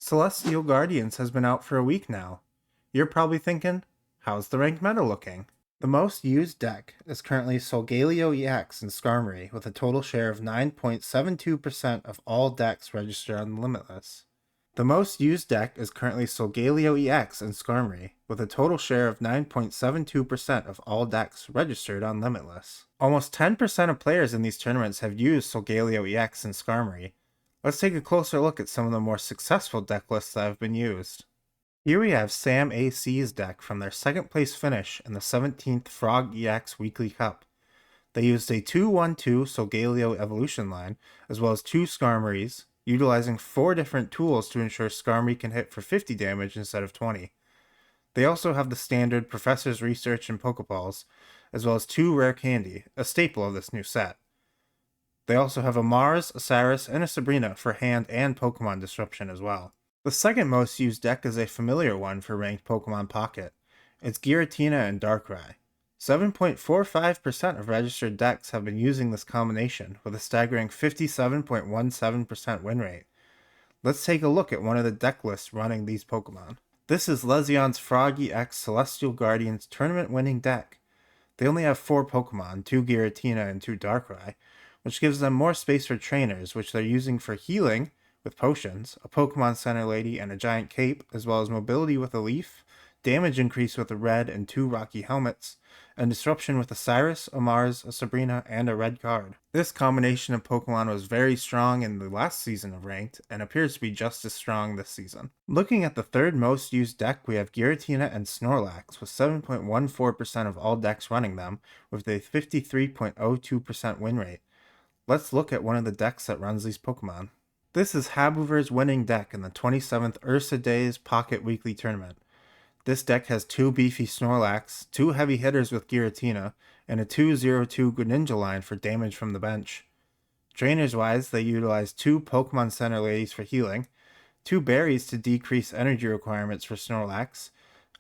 Celestial Guardians has been out for a week now. You're probably thinking, how's the ranked meta looking? The most used deck is currently Solgaleo EX in Skarmory with a total share of 9.72% of all decks registered on Limitless. The most used deck is currently Solgaleo EX in Skarmory with a total share of 9.72% of all decks registered on Limitless. Almost 10% of players in these tournaments have used Solgaleo EX in Skarmory. Let's take a closer look at some of the more successful deck lists that have been used. Here we have Sam AC's deck from their second place finish in the 17th Frog EX Weekly Cup. They used a 2-1-2 Solgaleo evolution line, as well as 2 Skarmories, utilizing 4 different tools to ensure Skarmory can hit for 50 damage instead of 20. They also have the standard Professor's Research and Pokeballs, as well as 2 Rare Candy, a staple of this new set. They also have a Mars, a Cyrus, and a Sabrina for hand and Pokemon disruption as well. The second most used deck is a familiar one for ranked Pokemon Pocket. It's Giratina and Darkrai. 7.45% of registered decks have been using this combination, with a staggering 57.17% win rate. Let's take a look at one of the deck lists running these Pokemon. This is Lesion's Froggy X Celestial Guardians tournament winning deck. They only have 4 Pokemon, 2 Giratina and 2 Darkrai, which gives them more space for trainers, which they're using for healing with potions, a Pokemon Center Lady and a giant cape, as well as mobility with a leaf, damage increase with a red and 2 rocky helmets, and disruption with a Cyrus, a Mars, a Sabrina, and a red card. This combination of Pokemon was very strong in the last season of Ranked, and appears to be just as strong this season. Looking at the third most used deck, we have Giratina and Snorlax, with 7.14% of all decks running them, with a 53.02% win rate. Let's look at one of the decks that runs these Pokemon. This is Habuver's winning deck in the 27th Ursa Days Pocket Weekly Tournament. This deck has 2 beefy Snorlax, 2 heavy hitters with Giratina, and a 2-0-2 Greninja line for damage from the bench. Trainers wise, they utilize 2 Pokemon Center Ladies for healing, 2 berries to decrease energy requirements for Snorlax,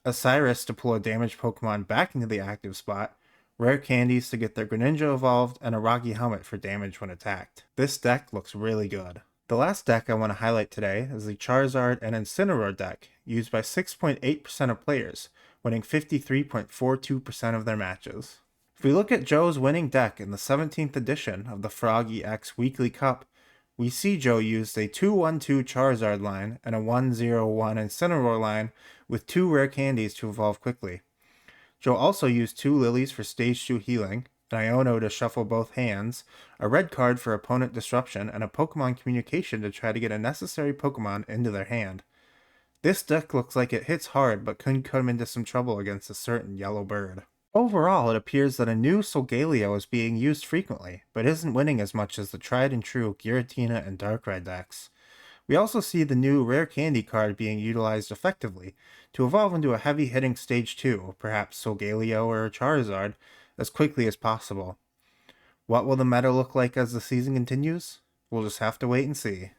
a Cyrus to pull a damaged Pokemon back into the active spot, rare candies to get their Greninja evolved, and a rocky helmet for damage when attacked. This deck looks really good. The last deck I want to highlight today is the Charizard and Incineroar deck, used by 6.8% of players, winning 53.42% of their matches. If we look at Joe's winning deck in the 17th edition of the Frog EX Weekly Cup, we see Joe used a 2-1-2 Charizard line and a 1-0-1 Incineroar line with 2 rare candies to evolve quickly. Joe also used 2 Lilies for Stage 2 healing, an Iono to shuffle both hands, a red card for opponent disruption, and a Pokemon communication to try to get a necessary Pokemon into their hand. This deck looks like it hits hard but could come into some trouble against a certain yellow bird. Overall, it appears that a new Solgaleo is being used frequently, but isn't winning as much as the tried and true Giratina and Darkrai decks. We also see the new Rare Candy card being utilized effectively to evolve into a heavy-hitting Stage 2, perhaps Solgaleo or Charizard, as quickly as possible. What will the meta look like as the season continues? We'll just have to wait and see.